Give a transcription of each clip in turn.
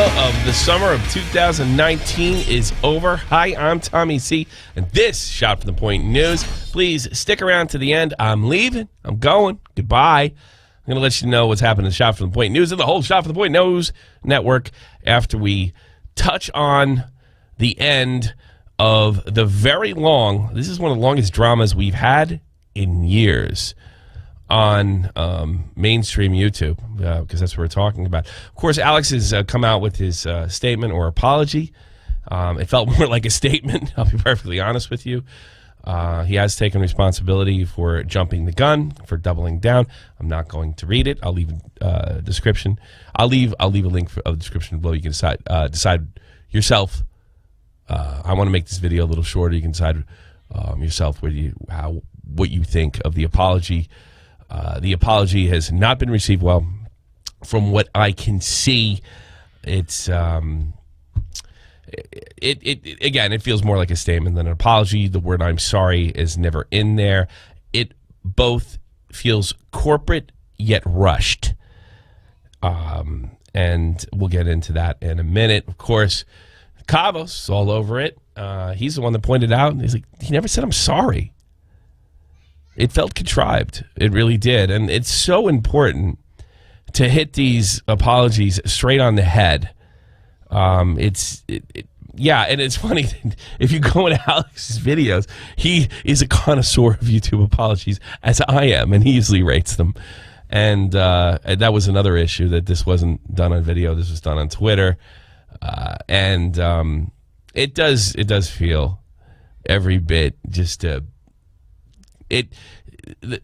of the summer of 2019 is over. Hi, I'm Tommy C, and this Shot from the Point News. Please stick around to the end. I'm leaving. I'm going. Goodbye. I'm going to let you know what's happening in Shot from the Point News and the whole Shot from the Point News network after we touch on the end of the very long, this is one of the longest dramas we've had in years on mainstream YouTube, because that's what we're talking about. Of course, Alex has come out with his statement or apology. It felt more like a statement, I'll be perfectly honest with you. He has taken responsibility for jumping the gun, for doubling down. I'm not going to read it. I'll leave a description. I'll leave a link of the description below. You can decide yourself. I want to make this video a little shorter. You can decide yourself what you think of the apology. The apology has not been received well. From what I can see, it's again, it feels more like a statement than an apology. The word "I'm sorry" is never in there. It both feels corporate yet rushed, and we'll get into that in a minute. Of course, Cavos all over it. He's the one that pointed out. He's like, he never said I'm sorry. It felt contrived. It really did. And it's so important to hit these apologies straight on the head. Yeah, and it's funny. If you go into Alex's videos, he is a connoisseur of YouTube apologies, as I am, and he usually rates them. And that was another issue, that this wasn't done on video. This was done on Twitter. It does feel every bit just a...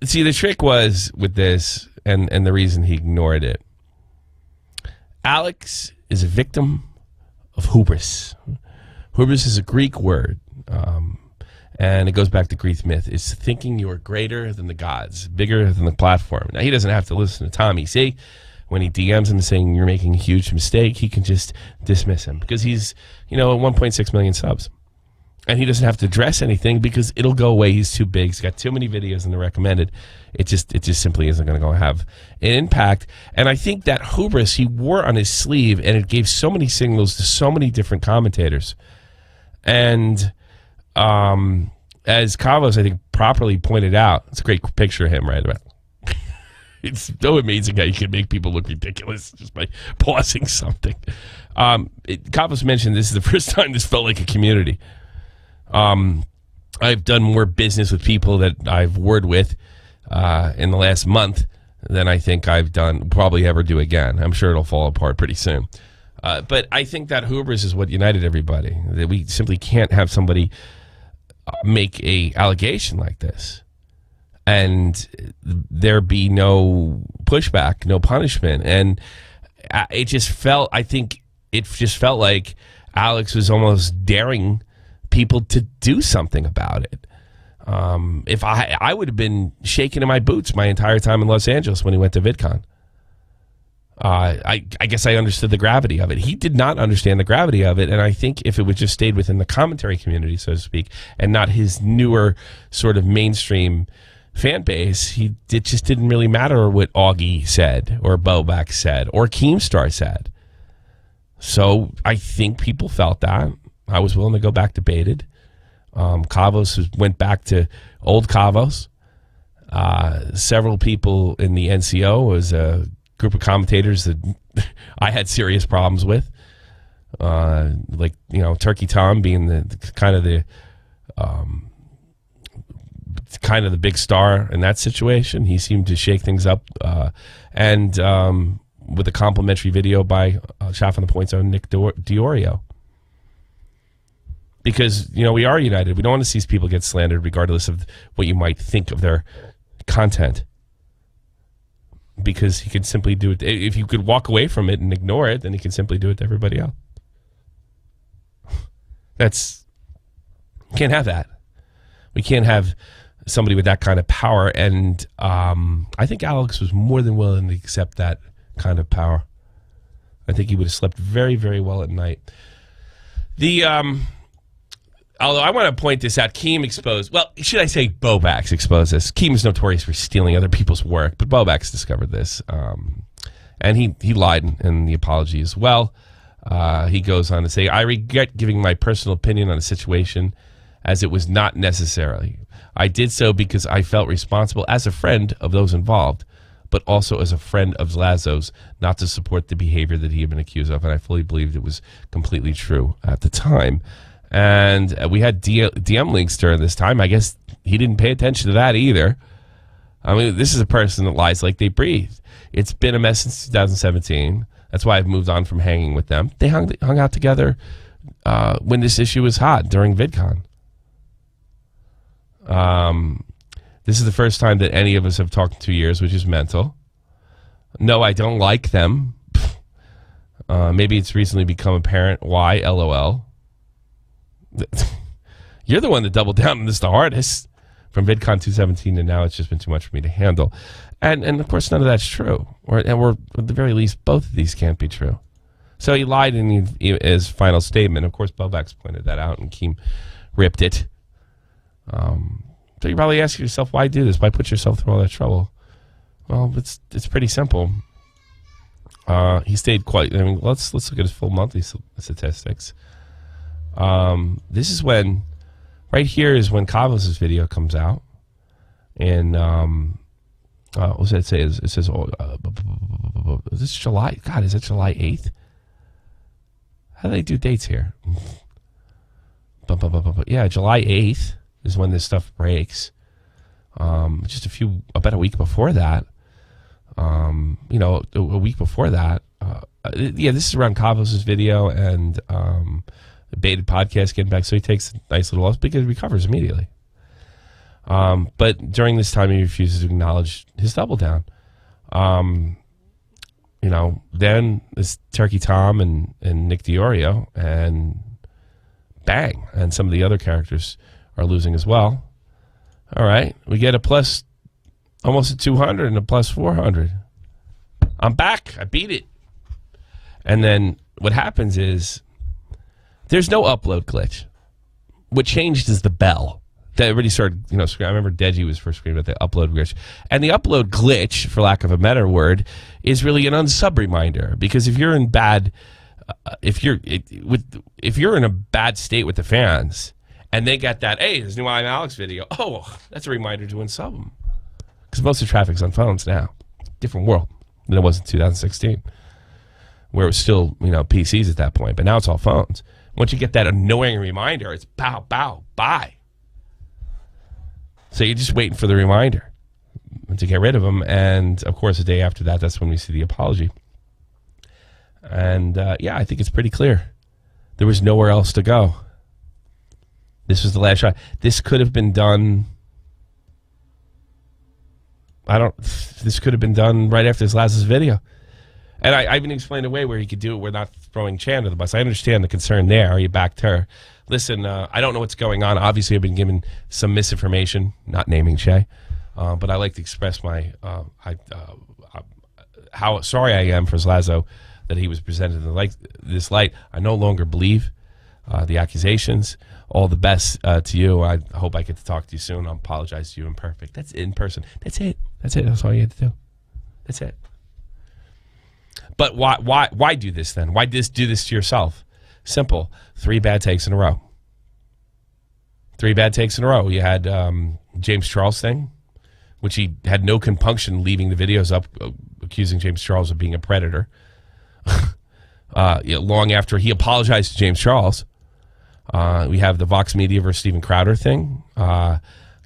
See, the trick was with this, and the reason he ignored it. Alex is a victim of hubris. Hubris is a Greek word, and it goes back to Greek myth. It's thinking you are greater than the gods, bigger than the platform. Now, he doesn't have to listen to Tommy. See, when he DMs him saying you're making a huge mistake, he can just dismiss him because he's, at 1.6 million subs. And he doesn't have to address anything because it'll go away. He's too big. He's got too many videos in the recommended. It just simply isn't going to have an impact. And I think that hubris he wore on his sleeve, and it gave so many signals to so many different commentators. And as Cavos, I think, properly pointed out, it's a great picture of him right about. It's so amazing how you can make people look ridiculous just by pausing something. Cavos mentioned this is the first time this felt like a community. I've done more business with people that I've worked with in the last month than I think I've probably ever do again. I'm sure it'll fall apart pretty soon. But I think that hubris is what united everybody. That we simply can't have somebody make a allegation like this and there be no pushback, no punishment. And it just felt, I think it just felt like Alex was almost daring people to do something about it. If I would have been shaking in my boots my entire time in Los Angeles when he went to VidCon. I guess I understood the gravity of it. He did not understand the gravity of it, and I think if it would just stayed within the commentary community, so to speak, and not his newer sort of mainstream fan base, it just didn't really matter what Augie said or Bobak said or Keemstar said. So I think people felt that. I was willing to go back to baited. Cavos went back to old Cavos. Several people in the NCO was a group of commentators that I had serious problems with. Like, Turkey Tom being the kind of the big star in that situation. He seemed to shake things up. And with a complimentary video by Shot from the Point's own Nick DeOrio. Because, we are united. We don't want to see people get slandered regardless of what you might think of their content. Because he could simply do it. If you could walk away from it and ignore it, then he can simply do it to everybody else. Can't have that. We can't have somebody with that kind of power. And I think Alex was more than willing to accept that kind of power. I think he would have slept very, very well at night. Although I want to point this out, Keem exposed, well, should I say Bobak's exposed this. Keem is notorious for stealing other people's work, but Bobak's discovered this. And he lied in the apology as well. He goes on to say, I regret giving my personal opinion on a situation as it was not necessary. I did so because I felt responsible as a friend of those involved, but also as a friend of Slazo's, not to support the behavior that he had been accused of. And I fully believed it was completely true at the time. And we had DM links during this time. I guess he didn't pay attention to that either. I mean, this is a person that lies like they breathe. It's been a mess since 2017. That's why I've moved on from hanging with them. They hung out together when this issue was hot during VidCon. This is the first time that any of us have talked in 2 years, which is mental. No, I don't like them. Maybe it's recently become apparent why, LOL. You're the one that doubled down on this the hardest. From VidCon 217 to now, it's just been too much for me to handle. And of course, none of that's true. Or at the very least, both of these can't be true. So he lied in his final statement. Of course, Bovax pointed that out, and Keem ripped it. So you probably ask yourself, why do this? Why put yourself through all that trouble? Well, it's pretty simple. He stayed quite. I mean, let's look at his full monthly statistics. This is when, right here is when Kavos' video comes out, and what does that say? It says, is this July? God, is it July 8th? How do they do dates here? Yeah, July 8th is when this stuff breaks. Just about a week before that. A week before that. Yeah, this is around Kavos' video and the baited podcast getting back. So he takes a nice little loss because he recovers immediately. But during this time, he refuses to acknowledge his double down. Then this Turkey Tom and Nick DeOrio, and bang, and some of the other characters are losing as well. All right, we get a plus, almost a 200 and a plus 400. I'm back. I beat it. And then what happens is there's no upload glitch. What changed is the bell. That everybody started, screaming. I remember Deji was first screaming at the upload glitch. And the upload glitch, for lack of a better word, is really an unsub reminder. Because if you're in if you're in a bad state with the fans, and they get that, hey, there's new ImAllexx video. Oh, that's a reminder to unsub them. Because most of the traffic's on phones now. Different world than it was in 2016. Where it was still, PCs at that point. But now it's all phones. Once you get that annoying reminder, it's bow, bow, bye. So you're just waiting for the reminder to get rid of them. And, of course, the day after that, that's when we see the apology. And, I think it's pretty clear. There was nowhere else to go. This was the last shot. This could have been done. This could have been done right after Slazo's video. And I even explained a way where he could do it. We're not throwing Chan under the bus. I understand the concern there. You backed her. Listen, I don't know what's going on. Obviously, I've been given some misinformation, not naming Shay. But I like to express my how sorry I am for Slazo that he was presented in this light. I no longer believe the accusations. All the best to you. I hope I get to talk to you soon. I'll apologize to you in perfect. That's in person. That's it. That's all you had to do. That's it. But why do this then? Why do this to yourself? Simple. 3 bad takes in a row. 3 bad takes in a row. You had James Charles thing, which he had no compunction leaving the videos up, accusing James Charles of being a predator. Long after he apologized to James Charles. We have the Vox Media versus Steven Crowder thing.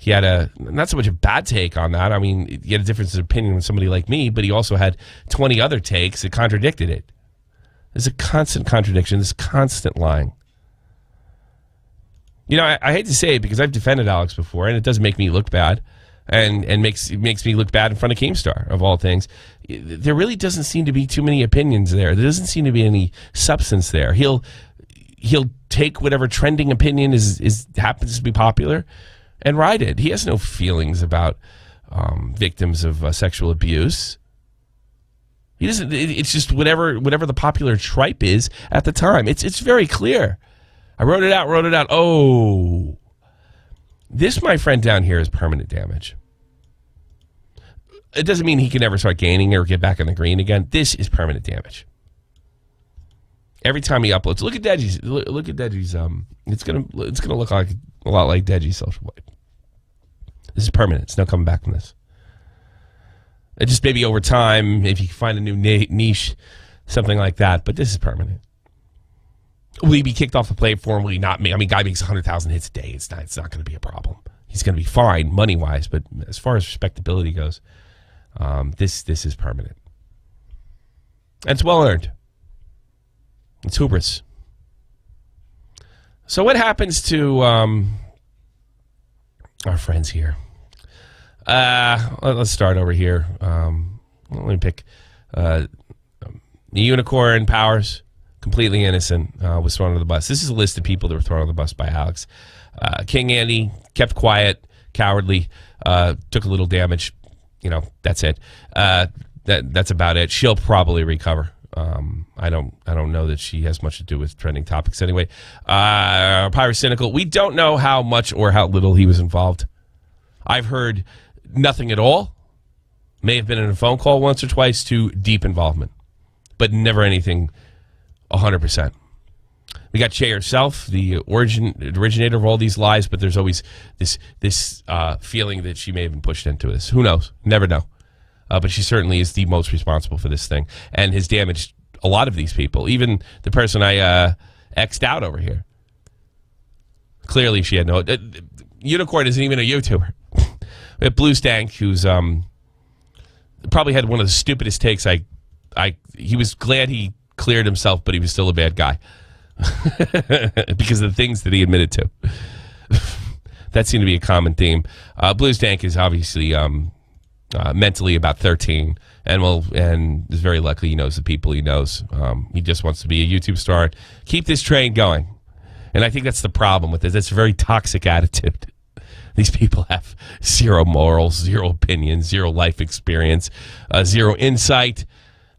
He had not so much a bad take on that. I mean, he had a difference of opinion with somebody like me, but he also had 20 other takes that contradicted it. There's a constant contradiction, this constant lying. I hate to say it because I've defended Alex before, and it does make me look bad, and makes me look bad in front of Keemstar, of all things. There really doesn't seem to be too many opinions there. There doesn't seem to be any substance there. He'll take whatever trending opinion happens to be popular and ride it. He has no feelings about victims of sexual abuse. He doesn't. It's just whatever the popular tripe is at the time. It's very clear. I wrote it out. Oh, this, my friend down here, is permanent damage. It doesn't mean he can never start gaining or get back on the green again. This is permanent damage. every time he uploads, look at Deji's. Look at Deji's. It's gonna look like a lot like Deji's social blade. This is permanent. It's no coming back from this. It just maybe over time, if you find a new niche, something like that. But this is permanent. Will he be kicked off the platform? Will he not? I mean, guy makes 100,000 hits a day. It's not going to be a problem. He's going to be fine money wise, but as far as respectability goes, this is permanent. And it's well earned. It's hubris. So what happens to our friends here? Let's start over here. Let me pick the Unicorn Powers, completely innocent, was thrown on the bus. This is a list of people that were thrown on the bus by Alex. King Andy kept quiet, cowardly, took a little damage. That's it. That's about it. She'll probably recover. I don't know that she has much to do with trending topics anyway. Pyrocynical. We don't know how much or how little he was involved. I've heard nothing at all. May have been in a phone call once or twice to deep involvement, but never anything 100%. We got Che herself, the originator of all these lies, but there's always this feeling that she may have been pushed into this. Who knows? Never know. But she certainly is the most responsible for this thing and has damaged a lot of these people. Even the person I X'd out over here. Clearly she had no... Unicorn isn't even a YouTuber. We have Blue Stank, who's probably had one of the stupidest takes. He was glad he cleared himself, but he was still a bad guy. Because of the things that he admitted to. That seemed to be a common theme. Blue Stank is obviously... mentally about 13, and is very likely he knows the people he knows. He just wants to be a YouTube star. Keep this train going. And I think that's the problem with this. It's a very toxic attitude. These people have zero morals, zero opinions, zero life experience, zero insight.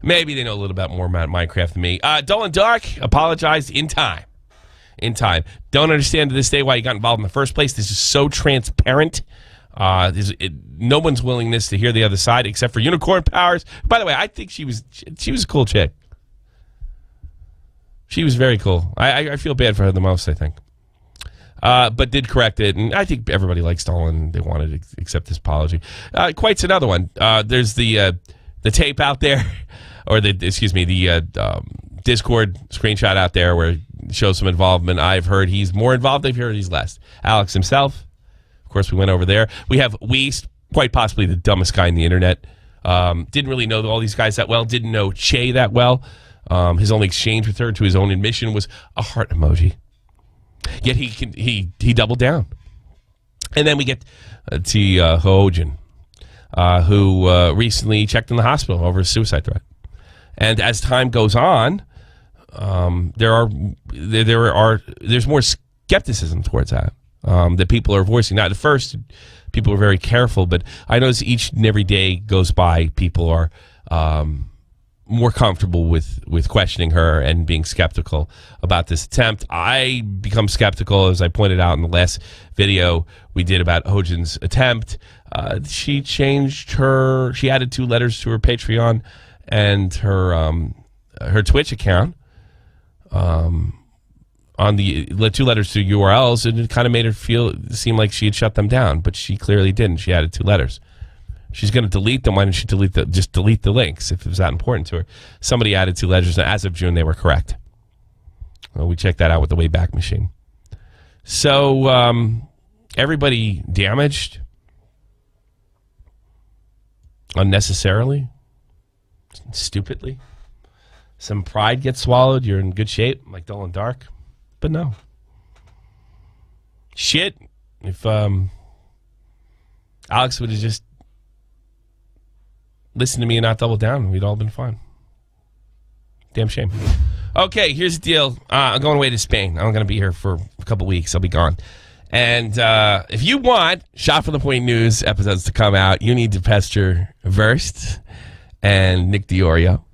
Maybe they know a little bit more about Minecraft than me. Dull and Dark apologized in time. Don't understand to this day why he got involved in the first place. This is so transparent. No one's willingness to hear the other side except for Unicorn Powers. By the way, I think she was a cool chick. She was very cool. I feel bad for her the most, I think. But did correct it, and I think everybody likes Stalin. They wanted to accept this apology. Quite's another one. There's the tape out there, or the Discord screenshot out there where it shows some involvement. I've heard he's more involved. I've heard he's less. Alex himself. Of course, we went over there. We have Weast, quite possibly the dumbest guy on the internet. Didn't really know all these guys that well. Didn't know Che that well. His only exchange with her, to his own admission, was a heart emoji. Yet he doubled down. And then we get to Hojin, who recently checked in the hospital over a suicide threat. And as time goes on, there's more skepticism towards that. That people are voicing. Now, at first, people were very careful, but I notice each and every day goes by, people are more comfortable with questioning her and being skeptical about this attempt. I become skeptical, as I pointed out in the last video we did about Hojin's attempt. She added 2 letters to her Patreon and her Twitch account. On the 2 letters to URLs, and it kind of made her seem like she had shut them down, but she clearly didn't. She added 2 letters. She's going to delete them. Why don't she just delete the links if it was that important to her? Somebody added 2 letters, and as of June, they were correct. Well, we checked that out with the Wayback Machine. So everybody damaged unnecessarily, stupidly. Some pride gets swallowed. You're in good shape, like Dull and Dark. But no. Shit. If Alex would have just listened to me and not doubled down, we'd all been fine. Damn shame. Okay, here's the deal. I'm going away to Spain. I'm going to be here for a couple weeks. I'll be gone. And if you want Shot from the Point News episodes to come out, you need to pester Versts and Nick DeOrio.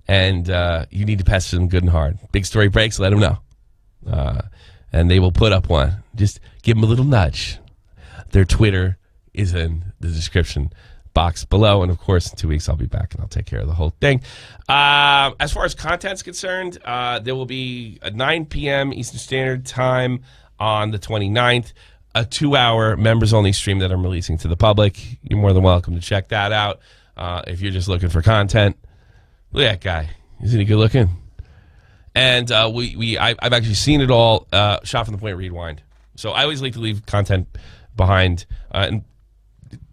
And you need to pester them good and hard. Big story breaks, let them know. And they will put up one. Just give them a little nudge. Their Twitter is in the description box below. And of course, in 2 weeks, I'll be back and I'll take care of the whole thing. As far as content's concerned, there will be a 9 p.m. Eastern Standard Time on the 29th, a 2-hour members-only stream that I'm releasing to the public. You're more than welcome to check that out if you're just looking for content. Look at that guy. Isn't he good looking? And I've actually seen it all, shot from the point rewind. So I always like to leave content behind. And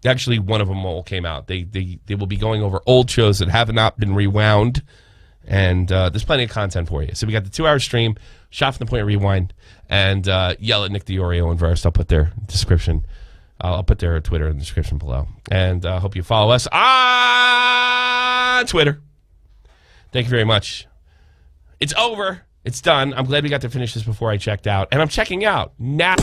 actually, one of them all came out. They will be going over old shows that have not been rewound. And there's plenty of content for you. So we got the 2-hour stream, shot from the point rewind, and yell at Nick DeOrio and Versts. I'll put their description. I'll put their Twitter in the description below. And I hope you follow us on Twitter. Thank you very much. It's over. It's done. I'm glad we got to finish this before I checked out. And I'm checking out now.